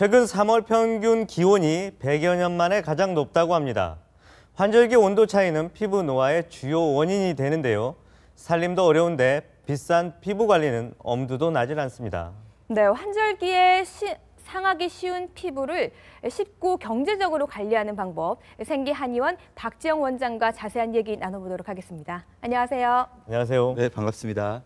최근 3월 평균 기온이 100여 년 만에 가장 높다고 합니다. 환절기 온도 차이는 피부 노화의 주요 원인이 되는데요. 살림도 어려운데 비싼 피부 관리는 엄두도 나질 않습니다. 네, 환절기에 상하기 쉬운 피부를 쉽고 경제적으로 관리하는 방법, 생기한의원 박지영 원장과 자세한 얘기 나눠보도록 하겠습니다. 안녕하세요. 안녕하세요. 네, 반갑습니다.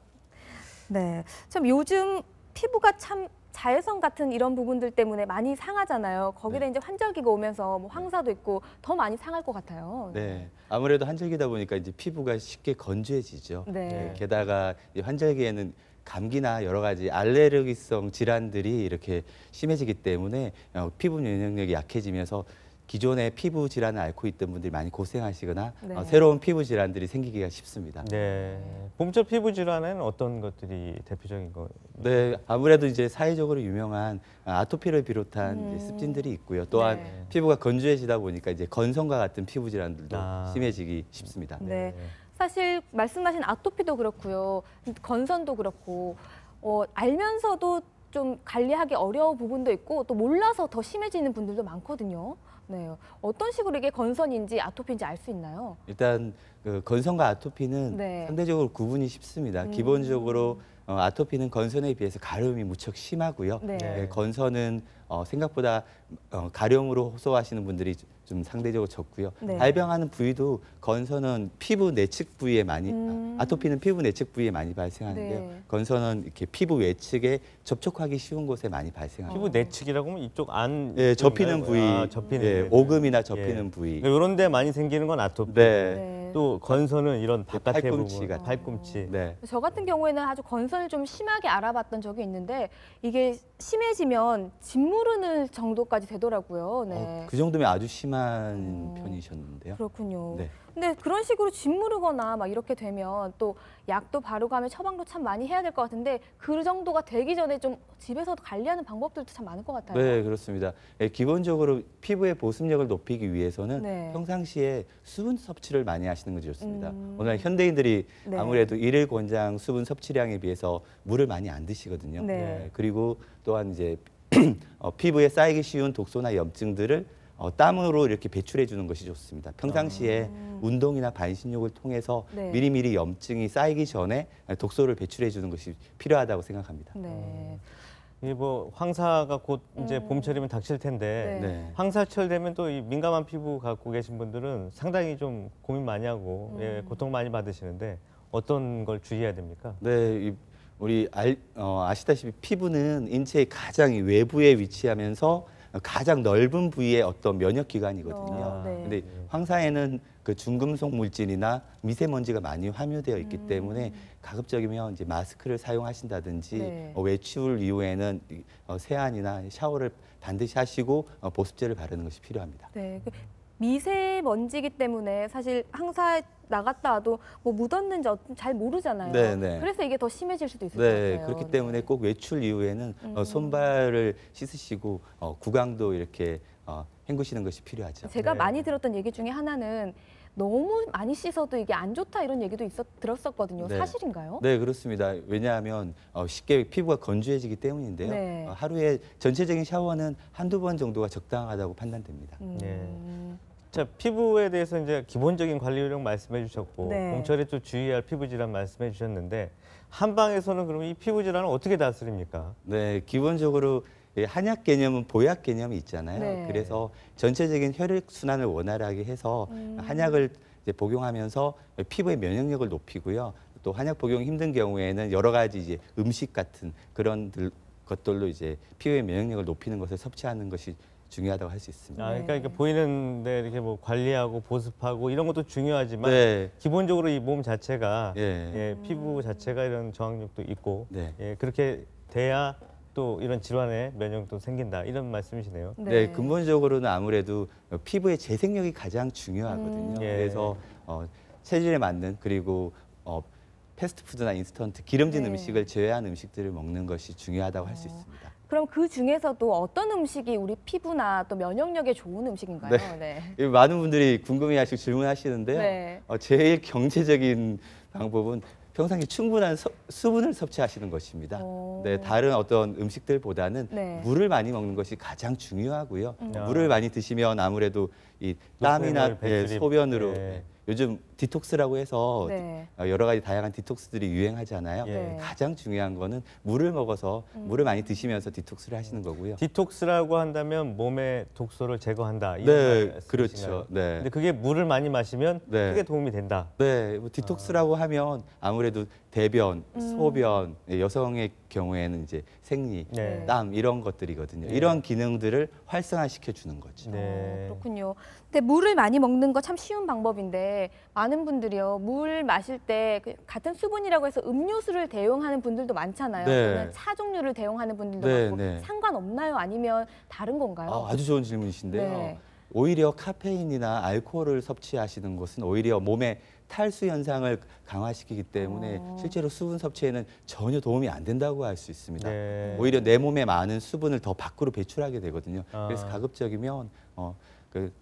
네, 참 요즘 피부가 참 자외선 같은 이런 부분들 때문에 많이 상하잖아요. 거기다 이제 환절기가 오면서 뭐 황사도 있고 더 많이 상할 것 같아요. 네, 아무래도 환절기다 보니까 이제 피부가 쉽게 건조해지죠. 네. 게다가 이 환절기에는 감기나 여러 가지 알레르기성 질환들이 이렇게 심해지기 때문에 피부 면역력이 약해지면서 기존에 피부 질환을 앓고 있던 분들이 많이 고생하시거나 네. 새로운 피부 질환들이 생기기가 쉽습니다. 네. 봄철 피부 질환에는 어떤 것들이 대표적인 거예요? 네, 아무래도 이제 사회적으로 유명한 아토피를 비롯한 이제 습진들이 있고요. 또한 네. 피부가 건조해지다 보니까 이제 건성과 같은 피부 질환들도 심해지기 쉽습니다. 네. 사실 말씀하신 아토피도 그렇고요. 건선도 그렇고 알면서도 좀 관리하기 어려운 부분도 있고 또 몰라서 더 심해지는 분들도 많거든요. 네. 어떤 식으로 이게 건선인지 아토피인지 알 수 있나요? 일단 그 건선과 아토피는 네. 상대적으로 구분이 쉽습니다. 기본적으로 아토피는 건선에 비해서 가려움이 무척 심하고요. 네. 건선은 생각보다 가려움으로 호소하시는 분들이 좀 상대적으로 적고요. 네. 발병하는 부위도 건선은 피부 내측 부위에 많이, 아토피는 피부 내측 부위에 많이 발생하는데요. 네. 건선은 이렇게 피부 외측에 접촉하기 쉬운 곳에 많이 발생합니다. 피부 내측이라고 하면 이쪽 안 예, 접히는 부위, 접히는 예, 부위. 오금이나 접히는 부위. 이런 데 많이 생기는 건 아토피. 네. 네. 또 건선은 이런 바깥의 팔꿈치 부분, 같은. 팔꿈치. 네. 저 같은 경우에는 아주 건선을 좀 심하게 알아봤던 적이 있는데 이게 심해지면 짓무르는 정도까지 되더라고요. 네. 그 정도면 아주 심한 편이셨는데요. 그렇군요. 네. 근데 그런 식으로 짓무르거나 막 이렇게 되면 또 약도 바르고 하면 처방도 참 많이 해야 될 것 같은데 그 정도가 되기 전에 좀 집에서 관리하는 방법들도 참 많을 것 같아요. 네, 그렇습니다. 기본적으로 피부의 보습력을 높이기 위해서는 네. 평상시에 수분 섭취를 많이 하시는 것이 좋습니다. 오늘 현대인들이 네. 아무래도 일일 권장 수분 섭취량에 비해서 물을 많이 안 드시거든요. 네. 그리고 또한 이제 피부에 쌓이기 쉬운 독소나 염증들을 땀으로 이렇게 배출해 주는 것이 좋습니다. 평상시에 운동이나 반신욕을 통해서 네. 미리미리 염증이 쌓이기 전에 독소를 배출해 주는 것이 필요하다고 생각합니다. 네. 이 뭐 황사가 곧 이제 봄철이면 닥칠 텐데 네. 네. 황사철 되면 또 이 민감한 피부 갖고 계신 분들은 상당히 좀 고민 많이 하고 고통 많이 받으시는데 어떤 걸 주의해야 됩니까? 네, 우리 아시다시피 피부는 인체의 가장 외부에 위치하면서 가장 넓은 부위의 어떤 면역 기관이거든요. 네. 근데 황사에는 그 중금속 물질이나 미세먼지가 많이 함유되어 있기 때문에 가급적이면 이제 마스크를 사용하신다든지 네. 외출 이후에는 세안이나 샤워를 반드시 하시고 보습제를 바르는 것이 필요합니다. 네. 그 미세먼지기 때문에 사실 항사 나갔다 와도 뭐 묻었는지 잘 모르잖아요. 네, 네. 그래서 이게 더 심해질 수도 있을 것 네, 같아요. 그렇기 때문에 꼭 외출 이후에는 손발을 씻으시고 구강도 이렇게 헹구시는 것이 필요하죠. 제가 네. 많이 들었던 얘기 중에 하나는 너무 많이 씻어도 이게 안 좋다 이런 얘기도 들었었거든요. 네. 사실인가요? 네, 그렇습니다. 왜냐하면 쉽게 피부가 건조해지기 때문인데요. 네. 하루에 전체적인 샤워는 한두 번 정도가 적당하다고 판단됩니다. 네. 자, 피부에 대해서 이제 기본적인 관리 요령 말씀해 주셨고 네. 봄철에 또 주의할 피부 질환 말씀해 주셨는데 한방에서는 그럼 이 피부 질환을 어떻게 다스립니까? 네, 기본적으로 한약 개념은 보약 개념이 있잖아요. 네. 그래서 전체적인 혈액 순환을 원활하게 해서 한약을 이제 복용하면서 피부의 면역력을 높이고요. 또 한약 복용 힘든 경우에는 여러 가지 이제 음식 같은 그런 것들로 이제 피부의 면역력을 높이는 것을 섭취하는 것이 중요하다고 할 수 있습니다. 그러니까 이렇게 보이는데 이렇게 뭐 관리하고 보습하고 이런 것도 중요하지만 네. 기본적으로 이 몸 자체가 예. 피부 자체가 이런 저항력도 있고 네. 그렇게 돼야 또 이런 질환에 면역도 생긴다 이런 말씀이시네요. 네, 근본적으로는 아무래도 피부의 재생력이 가장 중요하거든요. 예. 그래서 체질에 맞는 그리고 패스트푸드나 인스턴트 기름진 네. 음식을 제외한 음식들을 먹는 것이 중요하다고 할 수 있습니다. 그럼 그 중에서도 어떤 음식이 우리 피부나 또 면역력에 좋은 음식인가요? 네. 많은 분들이 궁금해하시고 질문하시는데요. 네. 제일 경제적인 방법은 평상시 충분한 수분을 섭취하시는 것입니다. 오. 네, 다른 어떤 음식들보다는 네. 물을 많이 먹는 것이 가장 중요하고요. 음. 물을 많이 드시면 아무래도 이 땀이나 노폐물 배출이, 소변으로 네. 요즘 디톡스라고 해서 네. 여러 가지 다양한 디톡스들이 유행하잖아요. 네. 가장 중요한 거는 물을 먹어서 물을 많이 드시면서 디톡스를 하시는 거고요. 디톡스라고 한다면 몸의 독소를 제거한다. 이런 네, 말씀이신가요? 그렇죠. 네. 근데 그게 물을 많이 마시면 네. 크게 도움이 된다. 네, 뭐 디톡스라고 하면 아무래도 대변, 소변, 여성의 경우에는 이제 생리, 네. 땀 이런 것들이거든요. 네. 이런 기능들을 활성화시켜 주는 거죠. 네. 그렇군요. 근데 물을 많이 먹는 거 참 쉬운 방법인데 많은 분들이요 물 마실 때 같은 수분이라고 해서 음료수를 대용하는 분들도 많잖아요. 네. 또는 차 종류를 대용하는 분들도 네, 많고 네. 상관없나요? 아니면 다른 건가요? 아주 좋은 질문이신데요. 네. 오히려 카페인이나 알코올을 섭취하시는 것은 오히려 몸의 탈수 현상을 강화시키기 때문에 실제로 수분 섭취에는 전혀 도움이 안 된다고 할 수 있습니다. 네. 오히려 내 몸에 많은 수분을 더 밖으로 배출하게 되거든요. 그래서 아. 가급적이면 그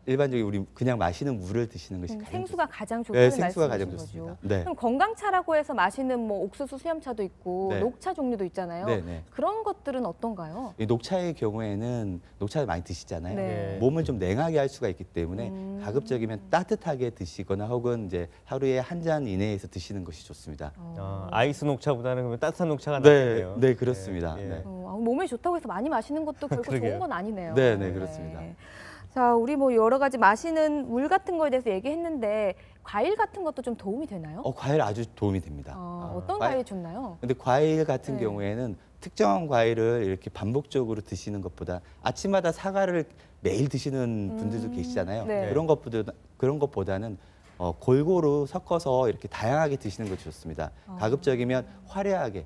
일반적인 우리 그냥 마시는 물을 드시는 것이 가장 생수가 가장 좋습니다. 네, 좋다는 생수가 가장 말씀이신 좋습니다. 거죠. 네. 그럼 건강차라고 해서 마시는 뭐 옥수수 수염차도 있고 네. 녹차 종류도 있잖아요. 네, 네. 그런 것들은 어떤가요? 이 녹차의 경우에는 녹차를 많이 드시잖아요. 네. 몸을 좀 냉하게 할 수가 있기 때문에 가급적이면 따뜻하게 드시거나 혹은 이제 하루에 한 잔 이내에서 드시는 것이 좋습니다. 아이스 녹차보다는 그러면 따뜻한 녹차가 네, 낫겠네요. 네, 그렇습니다. 예, 예. 네. 몸에 좋다고 해서 많이 마시는 것도 결코 좋은 그러게요. 건 아니네요. 네, 네, 그렇습니다. 자, 우리 뭐 여러 가지 마시는 물 같은 거에 대해서 얘기했는데 과일 같은 것도 좀 도움이 되나요? 과일 아주 도움이 됩니다. 어떤 과일 좋나요? 근데 과일 같은 네. 경우에는 특정한 과일을 이렇게 반복적으로 드시는 것보다 아침마다 사과를 매일 드시는 분들도 계시잖아요. 네. 그런 것보다는 골고루 섞어서 이렇게 다양하게 드시는 것이 좋습니다. 가급적이면 화려하게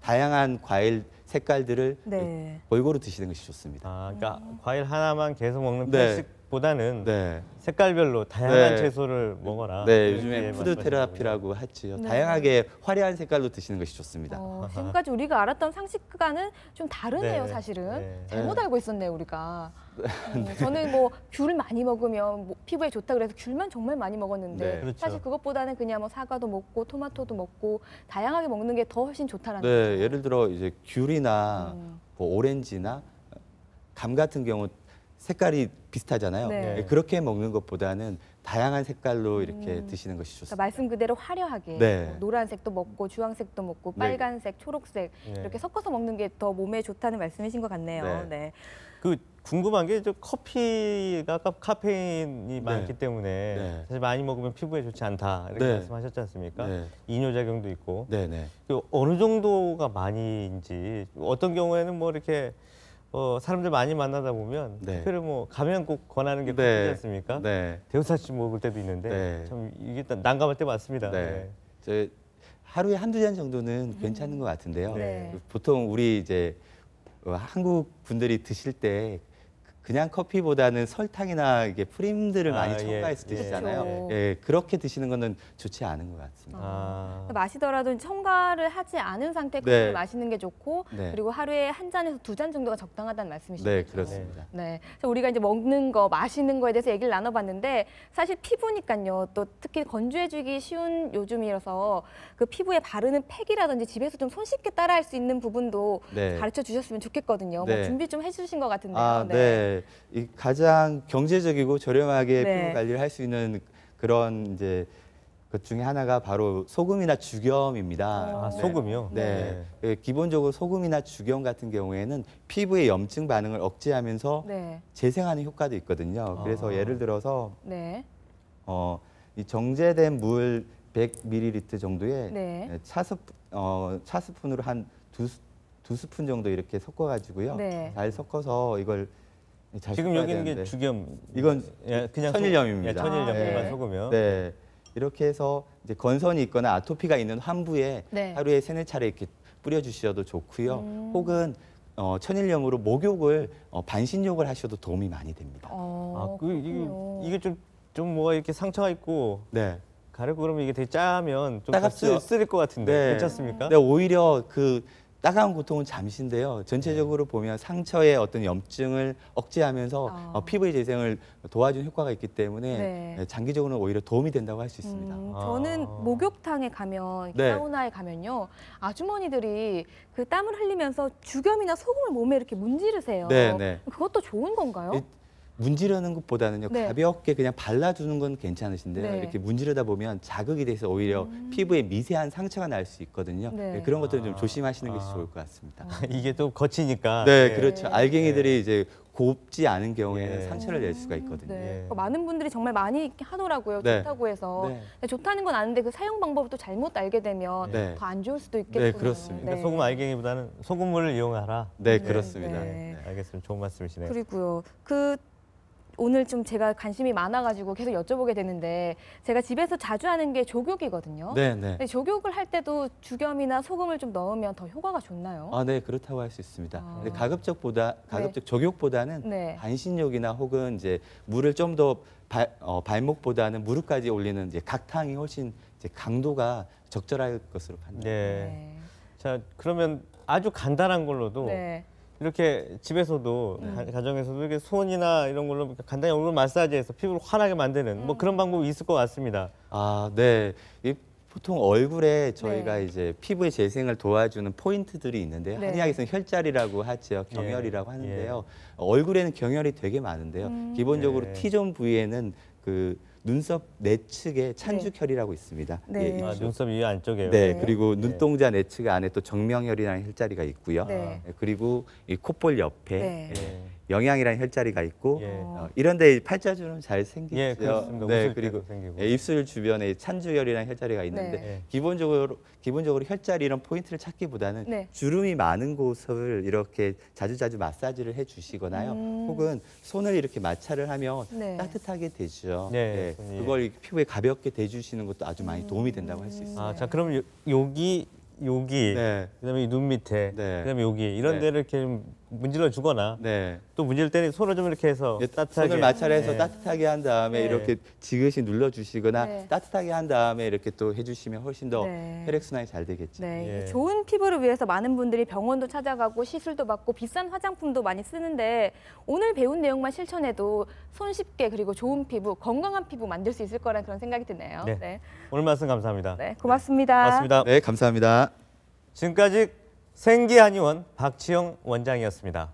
다양한 과일 색깔들을 네. 골고루 드시는 것이 좋습니다. 그러니까 과일 하나만 계속 먹는 네. 편식보다는 네. 색깔별로 다양한 네. 채소를 먹어라. 네, 이렇게 요즘에 푸드 말씀하시는 테라피라고 하지요. 네. 다양하게 화려한 색깔로 드시는 것이 좋습니다. 지금까지 우리가 알았던 상식과는 좀 다르네요, 네. 사실은. 네. 잘못 알고 있었네요, 우리가. 저는 뭐 귤을 많이 먹으면 뭐 피부에 좋다 그래서 귤만 정말 많이 먹었는데 네. 그렇죠. 사실 그것보다는 그냥 뭐 사과도 먹고 토마토도 먹고 다양하게 먹는 게 더 훨씬 좋다라는 네, 거죠. 예를 들어 이제 귤이나 뭐 오렌지나 감 같은 경우 색깔이 비슷하잖아요. 네. 그렇게 먹는 것보다는 다양한 색깔로 이렇게 드시는 것이 그러니까 좋습니다. 말씀 그대로 화려하게 네. 뭐 노란색도 먹고 주황색도 먹고 네. 빨간색, 초록색 네. 이렇게 섞어서 먹는 게 더 몸에 좋다는 말씀이신 것 같네요. 네. 네. 그 궁금한 게 커피가 카페인이 많기 때문에 네. 사실 많이 먹으면 피부에 좋지 않다 이렇게 네. 말씀하셨지 않습니까? 네. 이뇨작용도 있고 네, 네. 그 어느 정도가 많이인지 어떤 경우에는 뭐 이렇게 사람들 많이 만나다 보면 네. 특별히 뭐 가면 꼭 권하는 게 네. 커피지 않습니까? 네. 대우사치 먹을 때도 있는데 네. 참 이게 난감할 때 많습니다. 네. 저 하루에 한두 잔 정도는 괜찮은 것 같은데요. 네. 보통 우리 이제 한국 분들이 드실 때 그냥 커피보다는 설탕이나 이게 프림들을 많이 예, 첨가해서 예. 드시잖아요. 그렇죠. 예, 그렇게 드시는 거는 좋지 않은 것 같습니다. 마시더라도 첨가를 하지 않은 상태 네. 커피를 마시는 게 좋고 네. 그리고 하루에 한 잔에서 두 잔 정도가 적당하다는 말씀이시죠? 네, 그렇습니다. 네. 그래서 우리가 이제 먹는 거, 마시는 거에 대해서 얘기를 나눠봤는데 사실 피부니까요. 또 특히 건조해지기 쉬운 요즘이라서 그 피부에 바르는 팩이라든지 집에서 좀 손쉽게 따라할 수 있는 부분도 네. 가르쳐 주셨으면 좋겠거든요. 네. 뭐 준비 좀 해주신 것 같은데요. 네. 이 가장 경제적이고 저렴하게 네. 피부 관리를 할 수 있는 그런 이제 것 중에 하나가 바로 소금이나 죽염입니다. 소금이요? 네. 기본적으로 소금이나 죽염 같은 경우에는 피부의 염증 반응을 억제하면서 네. 재생하는 효과도 있거든요. 그래서 예를 들어서 네. 이 정제된 물 100ml 정도에 네. 차스푼으로 한 두 스푼 정도 이렇게 섞어가지고요. 네. 잘 섞어서 이걸 잘 지금 섞어야 여기 있는 게 되는데. 죽염. 이건 그냥 천일염입니다. 천일염 네. 일반 소금이요. 네. 이렇게 해서 이제 건선이 있거나 아토피가 있는 환부에 네. 하루에 3-4차례 이렇게 뿌려주셔도 좋고요. 혹은 천일염으로 목욕을 반신욕을 하셔도 도움이 많이 됩니다. 그렇군요. 이게 좀 뭐가 이렇게 상처가 있고 네. 가렵고 그러면 이게 되게 짜면 좀 따갑죠? 쓰릴 것 같은데 네. 괜찮습니까? 네, 오히려 그 따가운 고통은 잠시인데요. 전체적으로 보면 상처의 어떤 염증을 억제하면서 피부의 재생을 도와주는 효과가 있기 때문에 네. 장기적으로는 오히려 도움이 된다고 할 수 있습니다. 저는 목욕탕에 가면, 네. 사우나에 가면요, 아주머니들이 그 땀을 흘리면서 죽염이나 소금을 몸에 이렇게 문지르세요. 네, 네. 그것도 좋은 건가요? 문지르는 것보다는요, 네. 가볍게 그냥 발라주는 건 괜찮으신데요. 네. 이렇게 문지르다 보면 자극이 돼서 오히려 피부에 미세한 상처가 날 수 있거든요. 네. 그런 것들은 좀 조심하시는 것이 좋을 것 같습니다. 이게 또 거치니까. 네, 예. 그렇죠. 알갱이들이 이제 곱지 않은 경우에는 예. 상처를 낼 수가 있거든요. 네. 예. 많은 분들이 정말 많이 하더라고요. 네. 좋다고 해서. 네. 근데 좋다는 건 아는데 그 사용 방법을 또 잘못 알게 되면 네. 더 안 좋을 수도 있겠군요. 네, 그렇습니다. 그러니까 소금 알갱이보다는 소금물을 이용하라. 네, 그렇습니다. 네. 알겠습니다. 좋은 말씀이시네요. 그리고요. 오늘 좀 제가 관심이 많아가지고 계속 여쭤보게 되는데, 제가 집에서 자주 하는 게 조격이거든요. 네, 네. 근데 조격을 할 때도 죽염이나 소금을 좀 넣으면 더 효과가 좋나요? 아, 네, 그렇다고 할 수 있습니다. 아. 근데 가급적 조격보다는 네. 반신욕이나 혹은 이제 물을 좀 더 발목보다는 무릎까지 올리는 이제 각탕이 훨씬 이제 강도가 적절할 것으로 판단합니다. 네. 자, 그러면 아주 간단한 걸로도 네. 이렇게 집에서도 가정에서도 이렇게 손이나 이런 걸로 간단히 얼굴 마사지해서 피부를 환하게 만드는 뭐 그런 방법이 있을 것 같습니다. 아, 네. 보통 얼굴에 저희가 네. 이제 피부의 재생을 도와주는 포인트들이 있는데요. 네. 한의학에서는 혈자리라고 하죠. 경혈이라고 하는데요. 얼굴에는 경혈이 되게 많은데요. 기본적으로 네. T존 부위에는 그 눈썹 내측에 찬죽혈이라고 있습니다. 네. 아, 눈썹 위 안쪽에요. 네, 네. 그리고 눈동자 내측 안에 또 정명혈이라는 혈자리가 있고요. 네. 그리고 이 콧볼 옆에 네. 영양이라는 혈자리가 있고 예. 이런데 팔자주름 잘 생기죠. 예, 그렇습니다. 네, 웃을 그리고 때도 생기고. 입술 주변에 찬주혈이라는 혈자리가 있는데 네. 기본적으로 혈자리 이런 포인트를 찾기보다는 네. 주름이 많은 곳을 이렇게 자주자주 마사지를 해주시거나요. 혹은 손을 이렇게 마찰을 하면 네. 따뜻하게 되죠. 네, 네, 예. 그걸 피부에 가볍게 대주시는 것도 아주 많이 도움이 된다고 할 수 있습니다. 아, 자, 그럼 여기, 네. 그다음에 이 눈 밑에, 네. 그다음에 여기 이런 네. 데를 이렇게 좀 문질러 주거나 네. 또 문질 때는 손을 좀 이렇게 해서 따뜻하게 손을 마찰해서 네. 따뜻하게 한 다음에 네. 이렇게 지그시 눌러주시거나 네. 따뜻하게 한 다음에 이렇게 또 해주시면 훨씬 더 네. 혈액순환이 잘 되겠죠. 네, 예. 좋은 피부를 위해서 많은 분들이 병원도 찾아가고 시술도 받고 비싼 화장품도 많이 쓰는데, 오늘 배운 내용만 실천해도 손쉽게 그리고 좋은 피부, 건강한 피부 만들 수 있을 거라는 그런 생각이 드네요. 네. 네, 오늘 말씀 감사합니다. 네, 고맙습니다. 고맙습니다. 네, 감사합니다. 지금까지 생기한의원 박치영 원장이었습니다.